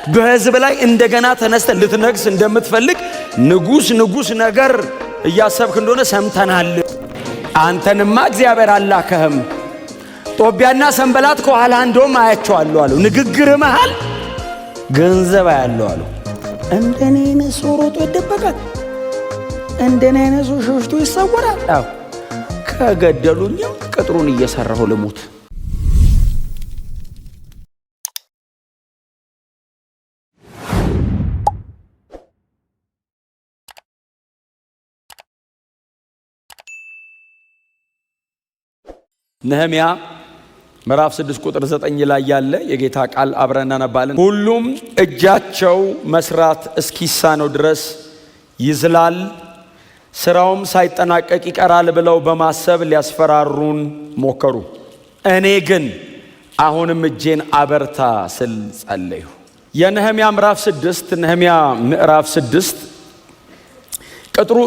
በሕዝብ ላይ እንደገና ተነስተ ልትነግስ እንደምትፈልግ ንጉስ ነገር እያሰብክ እንደሆነ ሰምተናል። አንተንማ እግዚአብሔር አላከህም። ጦቢያና ሰንበላት ከኋላ እንደውም አያቸዋለሁ አሉ። ንግግር መሃል ገንዘብ ያለው አሉ። እንደኔ ነሱ ሮጦ ይደበቃል፣ እንደኔ ነሱ ሸሽቶ ይሰወራል። አዎ ከገደሉኝም ቅጥሩን እየሰራሁ ልሙት። ነህምያ ምዕራፍ 6 ቁጥር 9 ላይ ያለ የጌታ ቃል አብረን እናነባለን። ሁሉም እጃቸው መስራት እስኪሳነው ድረስ ይዝላል፣ ስራውም ሳይጠናቀቅ ይቀራል ብለው በማሰብ ሊያስፈራሩን ሞከሩ። እኔ ግን አሁንም እጄን አበርታ ስል ጸለይሁ። የነህምያ ምዕራፍ 6 ነህምያ ምዕራፍ 6 ቅጥሩ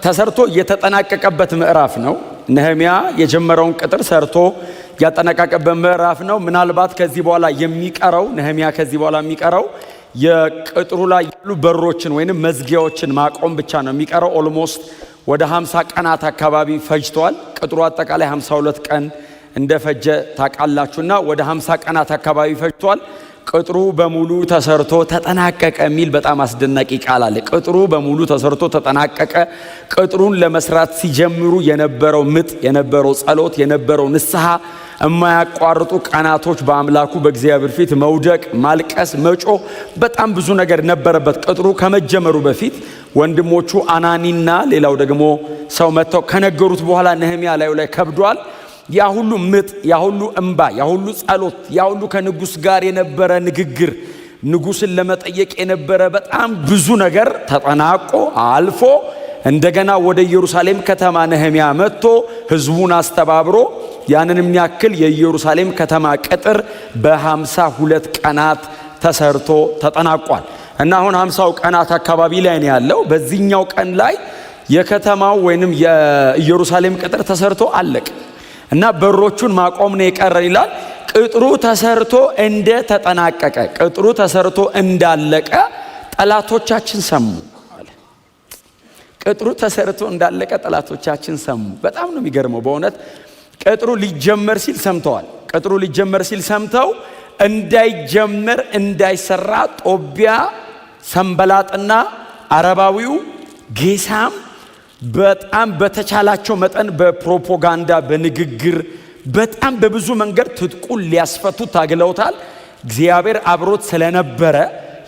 ተሰርቶ የተጠናቀቀበት ምዕራፍ ነው። ነህምያ የጀመረውን ቅጥር ሰርቶ ያጠናቀቀበት ምዕራፍ ነው። ምናልባት ከዚህ በኋላ የሚቀረው ነህምያ ከዚህ በኋላ የሚቀረው የቅጥሩ ላይ ያሉ በሮችን ወይንም መዝጊያዎችን ማቆም ብቻ ነው የሚቀረው። ኦልሞስት ወደ 50 ቀናት አካባቢ ፈጅቷል። ቅጥሩ አጠቃላይ 52 ቀን እንደፈጀ ታውቃላችሁና ወደ 50 ቀናት አካባቢ ፈጅቷል። ቅጥሩ በሙሉ ተሰርቶ ተጠናቀቀ የሚል በጣም አስደናቂ ቃል አለ። ቅጥሩ በሙሉ ተሰርቶ ተጠናቀቀ። ቅጥሩን ለመስራት ሲጀምሩ የነበረው ምጥ፣ የነበረው ጸሎት፣ የነበረው ንስሐ፣ የማያቋርጡ ቀናቶች በአምላኩ በእግዚአብሔር ፊት መውደቅ፣ ማልቀስ፣ መጮህ፣ በጣም ብዙ ነገር ነበረበት። ቅጥሩ ከመጀመሩ በፊት ወንድሞቹ አናኒና ሌላው ደግሞ ሰው መጥተው ከነገሩት በኋላ ነህምያ ላይ ከብዷል። ያ ሁሉ ምጥ፣ ያ ሁሉ እንባ፣ ያ ሁሉ ጸሎት፣ ያ ሁሉ ከንጉስ ጋር የነበረ ንግግር፣ ንጉስን ለመጠየቅ የነበረ በጣም ብዙ ነገር ተጠናቆ አልፎ እንደገና ወደ ኢየሩሳሌም ከተማ ነህምያ መጥቶ ህዝቡን አስተባብሮ ያንን የሚያክል የኢየሩሳሌም ከተማ ቅጥር በ52 ቀናት ተሰርቶ ተጠናቋል። እና አሁን 50 ቀናት አካባቢ ላይ ነው ያለው። በዚህኛው ቀን ላይ የከተማው ወይንም የኢየሩሳሌም ቅጥር ተሰርቶ አለቀ እና በሮቹን ማቆም ነው የቀረ ይላል። ቅጥሩ ተሰርቶ እንደ ተጠናቀቀ፣ ቅጥሩ ተሰርቶ እንዳለቀ ጠላቶቻችን ሰሙ። ቅጥሩ ተሰርቶ እንዳለቀ ጠላቶቻችን ሰሙ። በጣም ነው የሚገርመው በእውነት። ቅጥሩ ሊጀመር ሲል ሰምተዋል። ቅጥሩ ሊጀመር ሲል ሰምተው እንዳይጀመር እንዳይሰራ ጦቢያ፣ ሰንበላጥና አረባዊው ጌሳም በጣም በተቻላቸው መጠን በፕሮፓጋንዳ በንግግር በጣም በብዙ መንገድ ትጥቁን ሊያስፈቱ ታግለውታል። እግዚአብሔር አብሮት ስለነበረ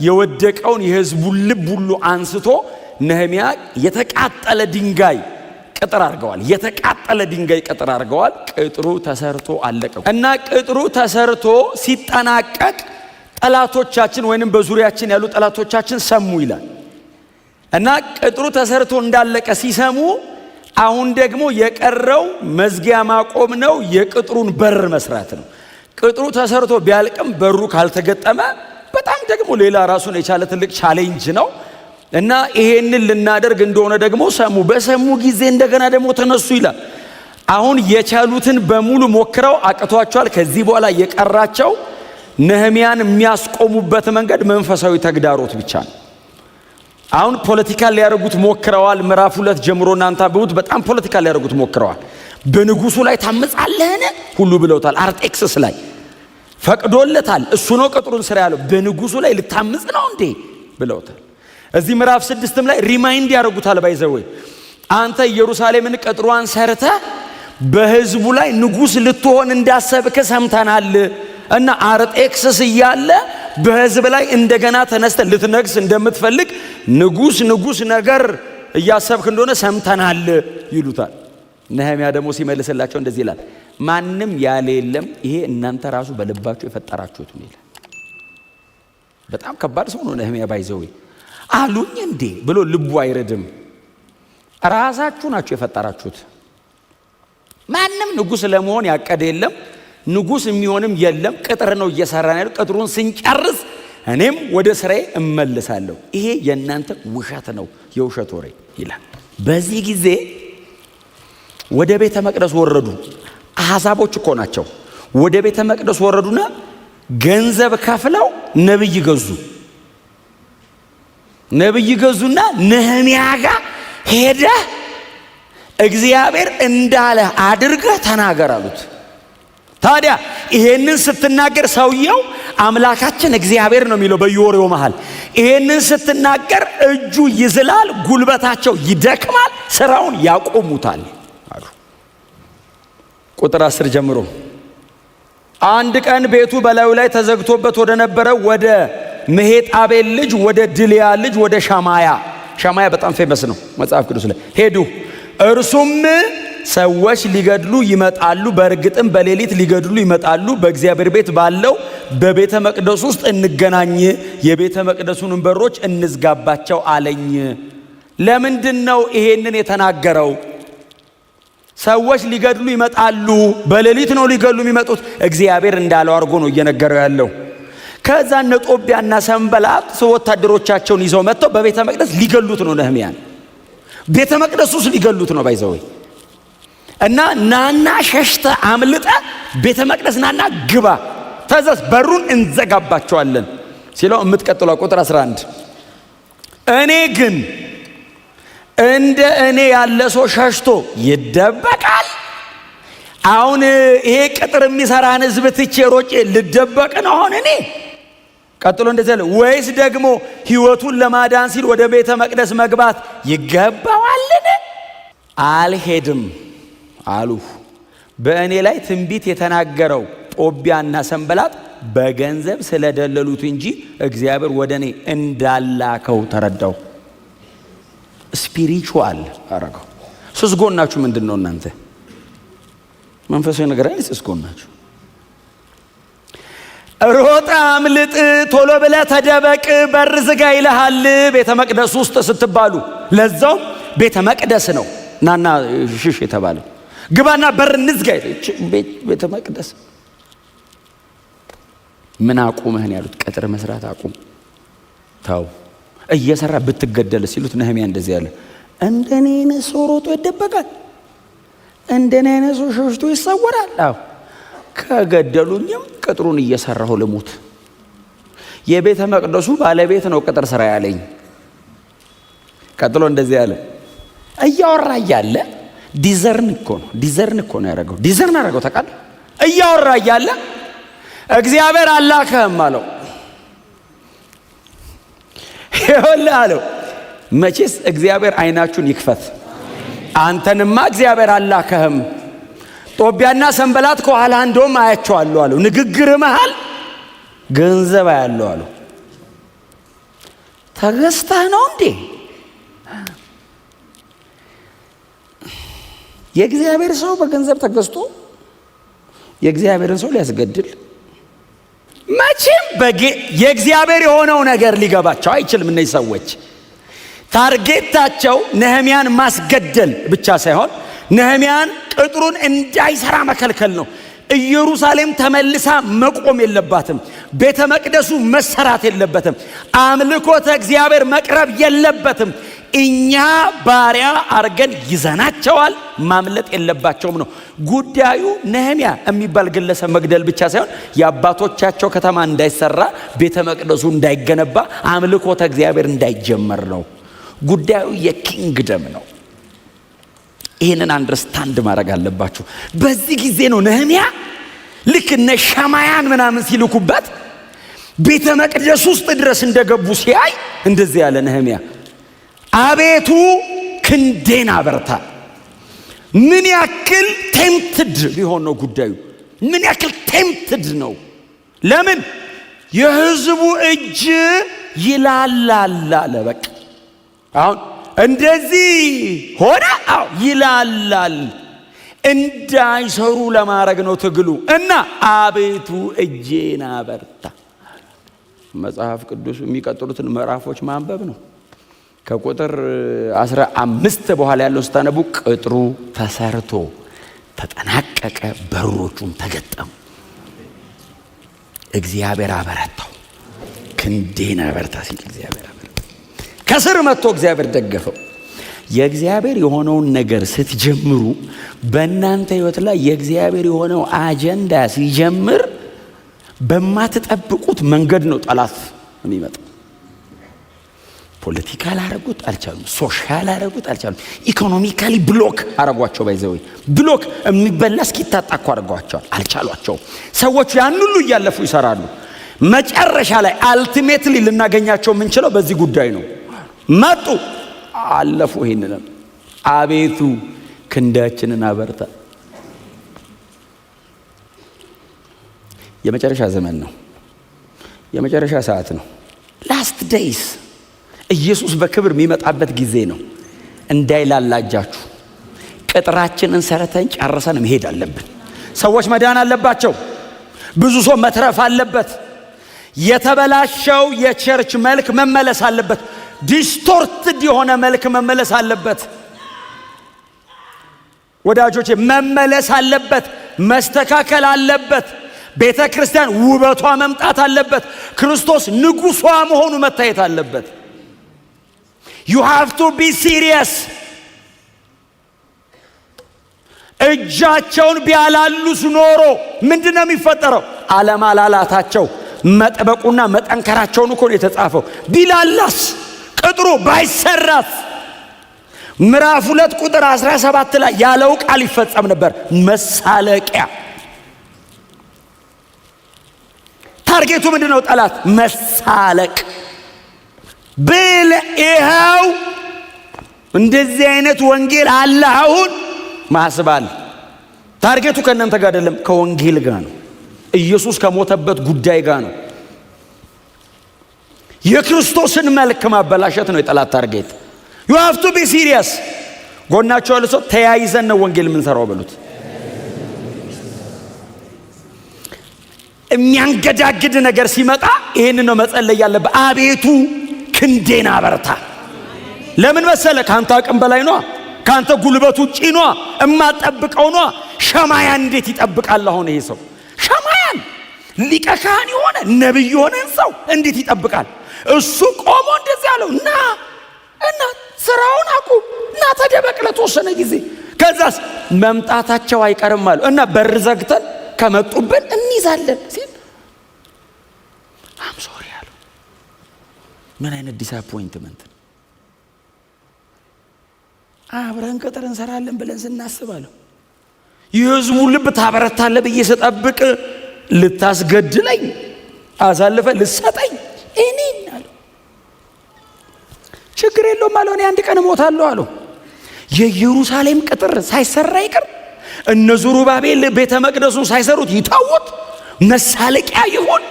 የወደቀውን የሕዝቡን ልብ ሁሉ አንስቶ ነህምያ የተቃጠለ ድንጋይ ቅጥር አድርገዋል። የተቃጠለ ድንጋይ ቅጥር አድርገዋል። ቅጥሩ ተሰርቶ አለቀ እና ቅጥሩ ተሰርቶ ሲጠናቀቅ ጠላቶቻችን ወይንም በዙሪያችን ያሉ ጠላቶቻችን ሰሙ ይላል እና ቅጥሩ ተሰርቶ እንዳለቀ ሲሰሙ አሁን ደግሞ የቀረው መዝጊያ ማቆም ነው፣ የቅጥሩን በር መስራት ነው። ቅጥሩ ተሰርቶ ቢያልቅም በሩ ካልተገጠመ በጣም ደግሞ ሌላ ራሱን የቻለ ትልቅ ቻሌንጅ ነው እና ይሄንን ልናደርግ እንደሆነ ደግሞ ሰሙ። በሰሙ ጊዜ እንደገና ደግሞ ተነሱ ይላል። አሁን የቻሉትን በሙሉ ሞክረው አቅቷቸዋል። ከዚህ በኋላ የቀራቸው ነህምያን የሚያስቆሙበት መንገድ መንፈሳዊ ተግዳሮት ብቻ ነው። አሁን ፖለቲካል ሊያደርጉት ሞክረዋል። ምዕራፍ 2 ጀምሮ እናንተ አብሁት በጣም ፖለቲካል ሊያደርጉት ሞክረዋል። በንጉሱ ላይ ታመጻለህን ሁሉ ብለውታል። አርጤክስስ ላይ ፈቅዶለታል። እሱ ነው ቅጥሩን ስራ ያለው። በንጉሱ ላይ ልታምጽ ነው እንዴ ብለውታል። እዚህ ምዕራፍ 6ም ላይ ሪማይንድ ያደርጉታል። ባይዘው አንተ ኢየሩሳሌምን ቅጥሯን ሰርተ በህዝቡ ላይ ንጉስ ልትሆን እንዳሰብክ ሰምተናል እና አርጤክስስ እያለ በህዝብ ላይ እንደገና ተነስተ ልትነግስ እንደምትፈልግ ንጉስ ነገር እያሰብክ እንደሆነ ሰምተናል ይሉታል። ነህምያ ደግሞ ሲመልስላቸው እንደዚህ ይላል፣ ማንም ያለ የለም፣ ይሄ እናንተ ራሱ በልባችሁ የፈጠራችሁት ነው ይላል። በጣም ከባድ ሰው ነው ነህምያ። ባይዘው አሉኝ እንዴ ብሎ ልቡ አይረድም። ራሳችሁ ናችሁ የፈጠራችሁት። ማንም ንጉስ ለመሆን ያቀደ የለም፣ ንጉስ የሚሆንም የለም። ቅጥር ነው እየሰራን ያለው። ቅጥሩን ስንጨርስ እኔም ወደ ስራዬ እመለሳለሁ። ይሄ የእናንተ ውሸት ነው፣ የውሸት ወሬ ይላል። በዚህ ጊዜ ወደ ቤተ መቅደስ ወረዱ። አሕዛቦች እኮ ናቸው። ወደ ቤተ መቅደስ ወረዱና ገንዘብ ከፍለው ነብይ ገዙ። ነብይ ገዙና ነህምያ ጋር ሄደ እግዚአብሔር እንዳለ አድርገህ ተናገር አሉት። ታዲያ ይሄንን ስትናገር ሰውየው አምላካችን እግዚአብሔር ነው የሚለው በየወሬው መሃል። ይሄንን ስትናገር እጁ ይዝላል፣ ጉልበታቸው ይደክማል፣ ስራውን ያቆሙታል አሉ። ቁጥር 10 ጀምሮ አንድ ቀን ቤቱ በላዩ ላይ ተዘግቶበት ወደ ነበረው ወደ መሄጣቤል ልጅ ወደ ድልያ ልጅ ወደ ሻማያ በጣም ፌመስ ነው መጽሐፍ ቅዱስ ላይ ሄዱ። እርሱም ሰዎች ሊገድሉ ይመጣሉ፣ በእርግጥም በሌሊት ሊገድሉ ይመጣሉ፣ በእግዚአብሔር ቤት ባለው በቤተ መቅደስ ውስጥ እንገናኝ፣ የቤተ መቅደሱን በሮች እንዝጋባቸው አለኝ። ለምንድን ነው ይሄንን የተናገረው? ሰዎች ሊገድሉ ይመጣሉ፣ በሌሊት ነው ሊገድሉ የሚመጡት። እግዚአብሔር እንዳለው አድርጎ ነው እየነገረው ያለው። ከዛ እነ ጦቢያና ሰንበላጥ ወታደሮቻቸውን ይዘው መጥተው በቤተ መቅደስ ሊገሉት ነው። ነህምያን ቤተ መቅደስ ውስጥ ሊገሉት ነው ባይዘው እና ናና ሸሽተ አምልጠ ቤተ መቅደስ ናና ግባ፣ ተዘዝ በሩን እንዘጋባቸዋለን ሲለው የምትቀጥለው ቁጥር 11 እኔ ግን እንደ እኔ ያለ ሰው ሸሽቶ ይደበቃል? አሁን ይሄ ቅጥር የሚሰራን ህዝብ ትቼ ሮጬ ልደበቅ ነው አሁን እኔ? ቀጥሎ እንደዚህ አለ፣ ወይስ ደግሞ ህይወቱን ለማዳን ሲል ወደ ቤተ መቅደስ መግባት ይገባዋልን? አልሄድም አሉ። በእኔ ላይ ትንቢት የተናገረው ጦቢያና ሰንበላጥ በገንዘብ ስለደለሉት እንጂ እግዚአብሔር ወደ እኔ እንዳላከው ተረዳው። ስፒሪቹዋል አረገው። ስስጎናችሁ ምንድን ነው እናንተ? መንፈሳዊ ነገር አይደል? ስስጎናችሁ ሮጣ አምልጥ፣ ቶሎ ብለህ ተደበቅ፣ በር ዝጋ ይልሃል ቤተ መቅደስ ውስጥ ስትባሉ፣ ለዛው ቤተ መቅደስ ነው ናና ሽሽ የተባለው። ግባና በር እንዝጋ ቤተ መቅደስ። ምን አቁመህን ያሉት? ቅጥር መስራት አቁም፣ ታው እየሰራ ብትገደል ሲሉት ነህምያ እንደዚህ ያለ፣ እንደኔ አይነት ሰው ሮጦ ይደበቃል? እንደኔ አይነት ሰው ሸሽቶ ይሰወራል? አዎ ከገደሉኝም ቅጥሩን እየሰራሁ ልሙት። የቤተ መቅደሱ ባለቤት ነው ቅጥር ስራ ያለኝ። ቀጥሎ እንደዚህ ያለ እያወራ እያለ ዲዘርን እኮ ነው ያደረገው። ዲዘርን አደረገው ታውቃለህ። እያወራ እያለ እግዚአብሔር አላከህም አለው። ይኸውልህ አለው፣ መቼስ እግዚአብሔር አይናችሁን ይክፈት። አንተንማ እግዚአብሔር አላከህም። ጦቢያና ሰንበላጥ ከኋላ እንደውም አያቸዋለሁ አለው። ንግግር መሃል ገንዘብ አያለው አለው። ተገዝተህ ነው እንዴ? የእግዚአብሔር ሰው በገንዘብ ተገዝቶ የእግዚአብሔርን ሰው ሊያስገድል መቼም የእግዚአብሔር የሆነው ነገር ሊገባቸው አይችልም። እነዚህ ሰዎች ታርጌታቸው ነህምያን ማስገደል ብቻ ሳይሆን ነህምያን ቅጥሩን እንዳይሰራ መከልከል ነው። ኢየሩሳሌም ተመልሳ መቆም የለባትም። ቤተ መቅደሱ መሰራት የለበትም። አምልኮተ እግዚአብሔር መቅረብ የለበትም። እኛ ባሪያ አርገን ይዘናቸዋል፣ ማምለጥ የለባቸውም ነው ጉዳዩ። ነህምያ የሚባል ግለሰብ መግደል ብቻ ሳይሆን የአባቶቻቸው ከተማ እንዳይሰራ፣ ቤተ መቅደሱ እንዳይገነባ፣ አምልኮተ እግዚአብሔር እንዳይጀመር ነው ጉዳዩ። የኪንግደም ነው። ይህንን አንደርስታንድ ማድረግ አለባችሁ። በዚህ ጊዜ ነው ነህምያ ልክ እነ ሻማያን ምናምን ሲልኩበት ቤተ መቅደስ ውስጥ ድረስ እንደገቡ ሲያይ እንደዚህ ያለ ነህምያ፣ አቤቱ ክንዴን አበርታ። ምን ያክል ቴምፕትድ ሊሆን ነው ጉዳዩ? ምን ያክል ቴምፕትድ ነው? ለምን የህዝቡ እጅ ይላላል አለ። በቃ አሁን እንደዚህ ሆነ። አዎ ይላላል። እንዳይሰሩ ለማድረግ ነው ትግሉ። እና አቤቱ እጄን አበርታ። መጽሐፍ ቅዱስ የሚቀጥሉትን ምዕራፎች ማንበብ ነው። ከቁጥር 15 በኋላ ያለው ስታነቡ ቅጥሩ ተሰርቶ ተጠናቀቀ፣ በሮቹም ተገጠሙ። እግዚአብሔር አበረታው። ክንዴን አበርታ ሲል እግዚአብሔር አበረታው። ከስር መጥቶ እግዚአብሔር ደገፈው። የእግዚአብሔር የሆነውን ነገር ስትጀምሩ በእናንተ ህይወት ላይ የእግዚአብሔር የሆነው አጀንዳ ሲጀምር በማትጠብቁት መንገድ ነው ጠላት የሚመጣ። ፖለቲካል አረጉት አልቻሉም፣ ሶሻል አረጉት አልቻሉም፣ ኢኮኖሚካሊ ብሎክ አረጓቸው። ባይዘው ብሎክ የሚበላ እስኪታጣኩ አረጓቸዋል፣ አልቻሏቸው። ሰዎቹ ያን ሁሉ እያለፉ ይሰራሉ። መጨረሻ ላይ አልቲሜትሊ ልናገኛቸው የምንችለው በዚህ ጉዳይ ነው። መጡ፣ አለፉ። ይሄንን አቤቱ ክንዳችንን አበርታ። የመጨረሻ ዘመን ነው፣ የመጨረሻ ሰዓት ነው። ላስት ዴይስ ኢየሱስ በክብር የሚመጣበት ጊዜ ነው። እንዳይላላጃችሁ ቅጥራችንን ሰርተን ጨርሰን መሄድ አለብን። ሰዎች መዳን አለባቸው። ብዙ ሰው መትረፍ አለበት። የተበላሸው የቸርች መልክ መመለስ አለበት። ዲስቶርትድ የሆነ መልክ መመለስ አለበት። ወዳጆቼ መመለስ አለበት፣ መስተካከል አለበት። ቤተ ክርስቲያን ውበቷ መምጣት አለበት። ክርስቶስ ንጉሷ መሆኑ መታየት አለበት። You have to be serious። እጃቸውን ቢያላሉስ ኖሮ ምንድነው የሚፈጠረው? አለማላላታቸው መጥበቁና መጠንከራቸውን እኮ ነው የተጻፈው። ቢላላስ ቅጥሩ ባይሰራስ ምዕራፍ 2 ቁጥር 17 ላይ ያለው ቃል ይፈጸም ነበር። መሳለቂያ። ታርጌቱ ምንድነው? ጠላት መሳለቅ ብል ይኸው እንደዚህ አይነት ወንጌል አለ። አሁን ማስባል ታርጌቱ ከእናንተ ጋር አይደለም፣ ከወንጌል ጋር ነው። ኢየሱስ ከሞተበት ጉዳይ ጋር ነው። የክርስቶስን መልክ ማበላሸት ነው የጠላት ታርጌት። you have to be serious። ጎናቸው ያለ ሰው ተያይዘን ነው ወንጌል የምንሰራው በሉት። የሚያንገዳግድ ነገር ሲመጣ ይሄንን ነው መጸለይ ያለበት። አቤቱ ክንዴን አበርታ። ለምን መሰለ? ካንተ አቅም በላይ ነው፣ ካንተ ጉልበት ውጪ ነው፣ እማጠብቀው ነው። ሸማያን እንዴት ይጠብቃል? አሁን ይሄ ሰው ሸማያን ሊቀ ካህን የሆነ ነብይ የሆነ ሰው እንዴት ይጠብቃል? እሱ ቆሞ እንደዚህ ያለው እና ስራውን አቁም እና ተደበቅ ለተወሰነ ጊዜ፣ ከዛስ መምጣታቸው አይቀርም አሉ እና በር ዘግተን ከመጡብን እንይዛለን ሲል አም ሶሪ አሉ። ምን አይነት ዲስአፖይንትመንት! አብረን ቅጥር እንሰራለን ብለን ስናስባለሁ የህዝቡ ልብ ታበረታለ ብዬ ስጠብቅ ልታስገድለኝ አሳልፈ ልሰጠኝ እኔ አሉ። ችግር የለውም አለው። እኔ አንድ ቀን እሞታለሁ አለው። የኢየሩሳሌም ቅጥር ሳይሰራ ይቅር፣ እነ ዙሩባቤል ቤተ መቅደሱን ሳይሰሩት ይታወት መሳለቂያ ይሁን።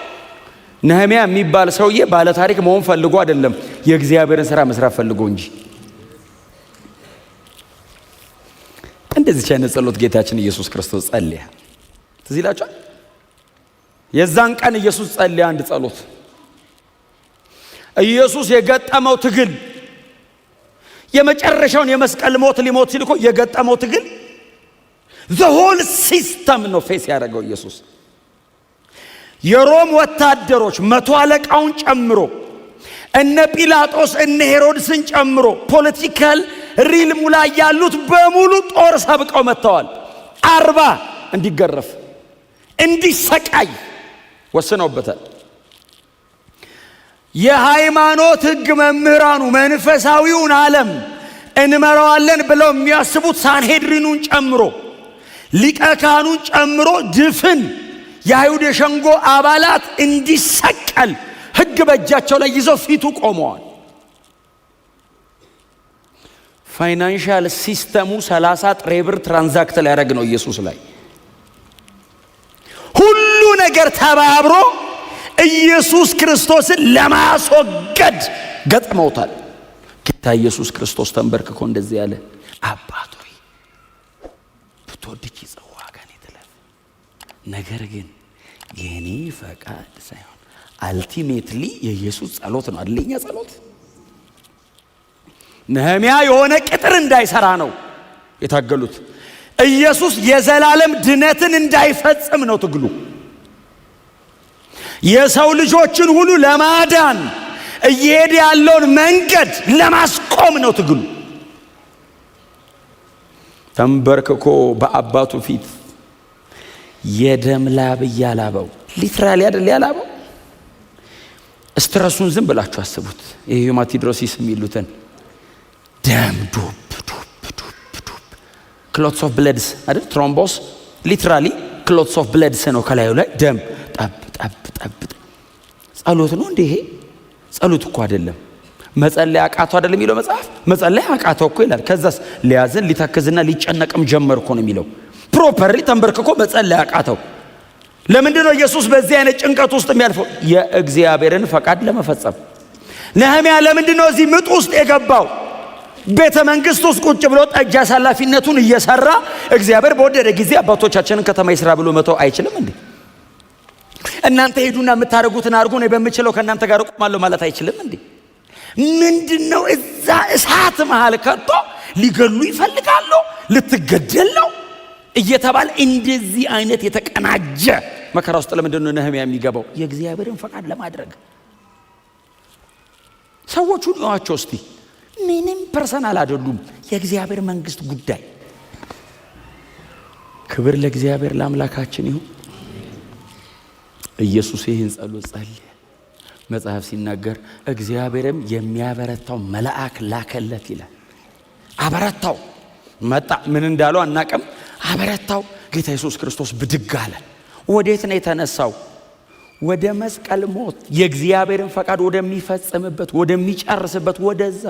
ነህምያ የሚባል ሰውዬ ባለ ታሪክ መሆን ፈልጎ አይደለም፣ የእግዚአብሔርን ሥራ መስራት ፈልጎ እንጂ። እንደዚህ አይነት ጸሎት ጌታችን ኢየሱስ ክርስቶስ ጸልያ ትዝ ይላችኋል። የዛን ቀን ኢየሱስ ጸልያ አንድ ጸሎት። ኢየሱስ የገጠመው ትግል የመጨረሻውን የመስቀል ሞት ሊሞት ሲል እኮ የገጠመው ትግል the whole system ነው ፌስ ያደረገው ኢየሱስ። የሮም ወታደሮች 100 አለቃውን ጨምሮ እነ ጲላጦስ እነ ሄሮድስን ጨምሮ ፖለቲካል ሪልሙ ላይ ያሉት በሙሉ ጦር ሰብቀው መጥተዋል። 40 እንዲገረፍ እንዲሰቃይ ወስነውበታል። የሃይማኖት ሕግ መምህራኑ መንፈሳዊውን ዓለም እንመራዋለን ብለው የሚያስቡት ሳንሄድሪኑን ጨምሮ ሊቀ ካህኑን ጨምሮ ድፍን የአይሁድ የሸንጎ አባላት እንዲሰቀል ሕግ በእጃቸው ላይ ይዘው ፊቱ ቆመዋል። ፋይናንሻል ሲስተሙ 30 ጥሬ ብር ትራንዛክት ሊያደርግ ነው ኢየሱስ ላይ። ሁሉ ነገር ተባብሮ ኢየሱስ ክርስቶስን ለማስወገድ ገጥመውታል። ጌታ ኢየሱስ ክርስቶስ ተንበርክኮ እንደዚህ ያለ፣ አባት ሆይ ብትወድ ይህች ጽዋ ከኔ ትለፍ፣ ነገር ግን የኔ ፈቃድ ሳይሆን አልቲሜትሊ የኢየሱስ ጸሎት ነው አይደለኛ ጸሎት። ነህምያ የሆነ ቅጥር እንዳይሰራ ነው የታገሉት። ኢየሱስ የዘላለም ድነትን እንዳይፈጽም ነው ትግሉ። የሰው ልጆችን ሁሉ ለማዳን እየሄደ ያለውን መንገድ ለማስቆም ነው ትግሉ። ተንበርክኮ በአባቱ ፊት የደም ላብ ያላበው ሊትራሊ አይደል ያላበው፣ ስትረሱን ዝም ብላችሁ አስቡት። የሄማቲድሮሲስ የሚሉትን ደም ዱብ ዱብ ዱብ ዱብ ክሎትስ ኦፍ ብለድስ አይደል? ትሮምቦስ ሊትራሊ ክሎትስ ኦፍ ብለድስ ነው። ከላዩ ላይ ደም ጠብ ጠብ ጠብ። ጸሎት ነው እንዴ ይሄ? ጸሎት እኮ አይደለም። መጸለይ አቃተው አይደለም የሚለው መጽሐፍ። መጸለይ አቃተው እኮ ይላል። ከዛስ ሊያዝን ሊተክዝና ሊጨነቅም ጀመር እኮ ነው የሚለው። ፕሮፐርሊ ተንበርክኮ መጸለይ አቃተው። ለምንድን ነው ኢየሱስ በዚህ አይነት ጭንቀት ውስጥ የሚያልፈው? የእግዚአብሔርን ፈቃድ ለመፈጸም። ነህምያ ለምንድን ነው እዚህ ምጥ ውስጥ የገባው? ቤተ መንግስት ውስጥ ቁጭ ብሎ ጠጅ አሳላፊነቱን እየሰራ እግዚአብሔር በወደደ ጊዜ አባቶቻችንን ከተማ ይስራ ብሎ መተው አይችልም እንዴ? እናንተ ሄዱና የምታደርጉትን አድርጉ፣ እኔ በምችለው ከእናንተ ጋር እቆማለሁ ማለት አይችልም እንዴ? ምንድነው እዛ እሳት መሃል ከቶ ሊገሉ ይፈልጋሉ፣ ልትገደል ነው እየተባለ እንደዚህ አይነት የተቀናጀ መከራ ውስጥ ለምንድን ነው ነህምያ የሚገባው? የእግዚአብሔርን ፈቃድ ለማድረግ። ሰዎች ሁሉ ያዋቸው እስቲ ምንም ፐርሰናል አይደሉም፣ የእግዚአብሔር መንግስት ጉዳይ። ክብር ለእግዚአብሔር ለአምላካችን ይሁን። ኢየሱስ ይህን ጸሎት ጸለየ። መጽሐፍ ሲናገር እግዚአብሔርም የሚያበረታው መልአክ ላከለት ይላል። አበረታው። መጣ። ምን እንዳለው አናቀም። አበረታው። ጌታ ኢየሱስ ክርስቶስ ብድግ አለ። ወዴት ነው የተነሳው? ወደ መስቀል ሞት፣ የእግዚአብሔርን ፈቃድ ወደሚፈጽምበት ወደሚጨርስበት ወደዛ።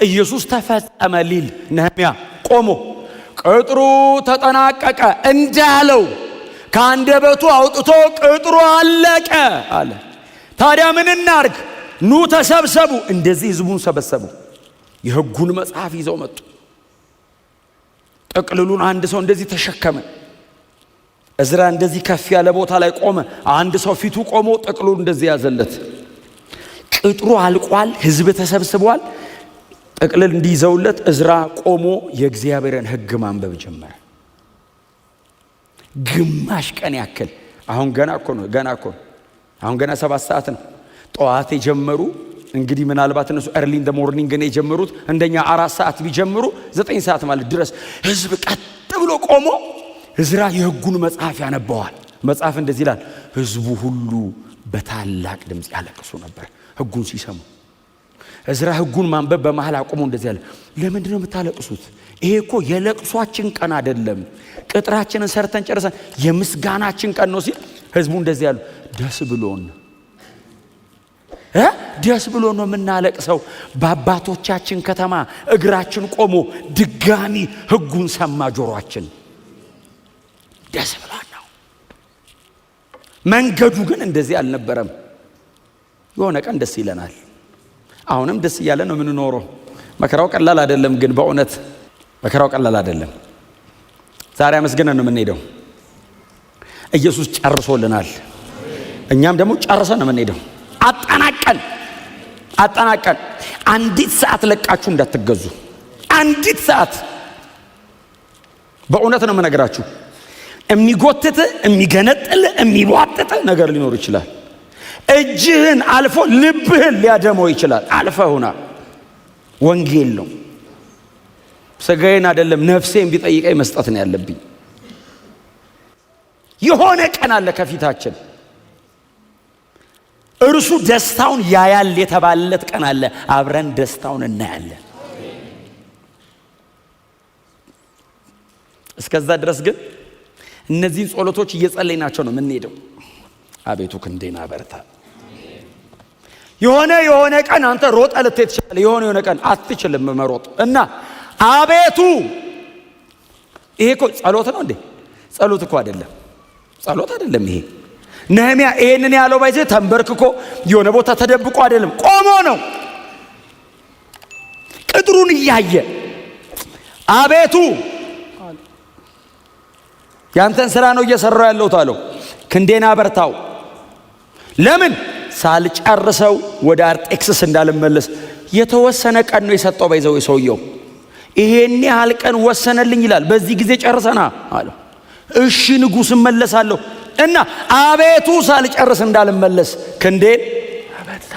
ኢየሱስ ተፈጸመ ሊል ነህምያ ቆሞ ቅጥሩ ተጠናቀቀ እንዳለው ከአንደበቱ አውጥቶ ቅጥሩ አለቀ አለ። ታዲያ ምን እናርግ? ኑ ተሰብሰቡ። እንደዚህ ህዝቡን ሰበሰቡ። የሕጉን መጽሐፍ ይዘው መጡ። ጥቅልሉን አንድ ሰው እንደዚህ ተሸከመ። እዝራ እንደዚህ ከፍ ያለ ቦታ ላይ ቆመ። አንድ ሰው ፊቱ ቆሞ ጥቅሉን እንደዚህ ያዘለት። ቅጥሩ አልቋል። ህዝብ ተሰብስቧል። ጥቅልል እንዲይዘውለት እዝራ ቆሞ የእግዚአብሔርን ሕግ ማንበብ ጀመረ። ግማሽ ቀን ያክል። አሁን ገና እኮ ነው። አሁን ገና 7 ሰዓት ነው። ጠዋት የጀመሩ እንግዲህ ምናልባት እነሱ early in the morning ገና የጀመሩት እንደኛ 4 ሰዓት ቢጀምሩ 9 ሰዓት ማለት ድረስ ህዝብ ቀጥ ብሎ ቆሞ እዝራ የሕጉን መጽሐፍ ያነባዋል። መጽሐፍ እንደዚህ ይላል፣ ህዝቡ ሁሉ በታላቅ ድምፅ ያለቅሱ ነበር ሕጉን ሲሰሙ። እዝራ ሕጉን ማንበብ በመሃል አቆሞ እንደዚህ ያለ፣ ለምንድን ነው የምታለቅሱት? ይሄ እኮ የለቅሷችን ቀን አይደለም፣ ቅጥራችንን ሰርተን ጨርሰን የምስጋናችን ቀን ነው ሲል ህዝቡ እንደዚህ ያሉ፣ ደስ ብሎን ነው የምናለቅሰው። በአባቶቻችን ከተማ እግራችን ቆሞ ድጋሚ ሕጉን ሰማ ጆሮአችን። ደስ ብሎን ነው። መንገዱ ግን እንደዚህ አልነበረም። የሆነ ቀን ደስ ይለናል። አሁንም ደስ እያለ ነው የምንኖረው። መከራው ቀላል አይደለም፣ ግን በእውነት መከራው ቀላል አይደለም። ዛሬ አመስግነን ነው የምንሄደው። ኢየሱስ ጨርሶልናል። እኛም ደግሞ ጨርሰን ነው የምንሄደው። አጠናቀን። አንዲት ሰዓት ለቃችሁ እንዳትገዙ። አንዲት ሰዓት በእውነት ነው የምነግራችሁ። የሚጎትት የሚገነጥል የሚቧጥጥ ነገር ሊኖር ይችላል። እጅህን አልፎ ልብህን ሊያደመው ይችላል። አልፈውና ወንጌል ነው። ስጋዬን አይደለም ነፍሴን ቢጠይቀኝ መስጠት ነው ያለብኝ። የሆነ ቀን አለ ከፊታችን። እርሱ ደስታውን ያያል የተባለለት ቀን አለ። አብረን ደስታውን እናያለን። እስከዛ ድረስ ግን እነዚህን ጸሎቶች እየጸለይናቸው ነው የምንሄደው። አቤቱ ክንዴና በርታ። የሆነ ቀን አንተ ሮጠ ልትሄድ ትችላለህ። የሆነ ቀን አትችልም መሮጥ እና አቤቱ። ይሄ እኮ ጸሎት ነው እንዴ? ጸሎት እኮ አይደለም። ይሄ ነህምያ ይሄንን ያለው ባይዘ ተንበርክኮ የሆነ ቦታ ተደብቆ አይደለም፣ ቆሞ ነው። ቅጥሩን እያየ አቤቱ ያንተን ስራ ነው እየሰራው ያለው ታለው። ክንዴና በርታው። ለምን ሳልጨርሰው ወደ አርጤክስስ እንዳልመለስ የተወሰነ ቀን ነው የሰጠው። ባይዘው ሰውየው ይሄን ያህል ቀን ወሰነልኝ ይላል። በዚህ ጊዜ ጨርሰና አለው። እሺ ንጉስ እመለሳለሁ እና አቤቱ ሳልጨርስ እንዳልመለስ ክንዴን አበርታ።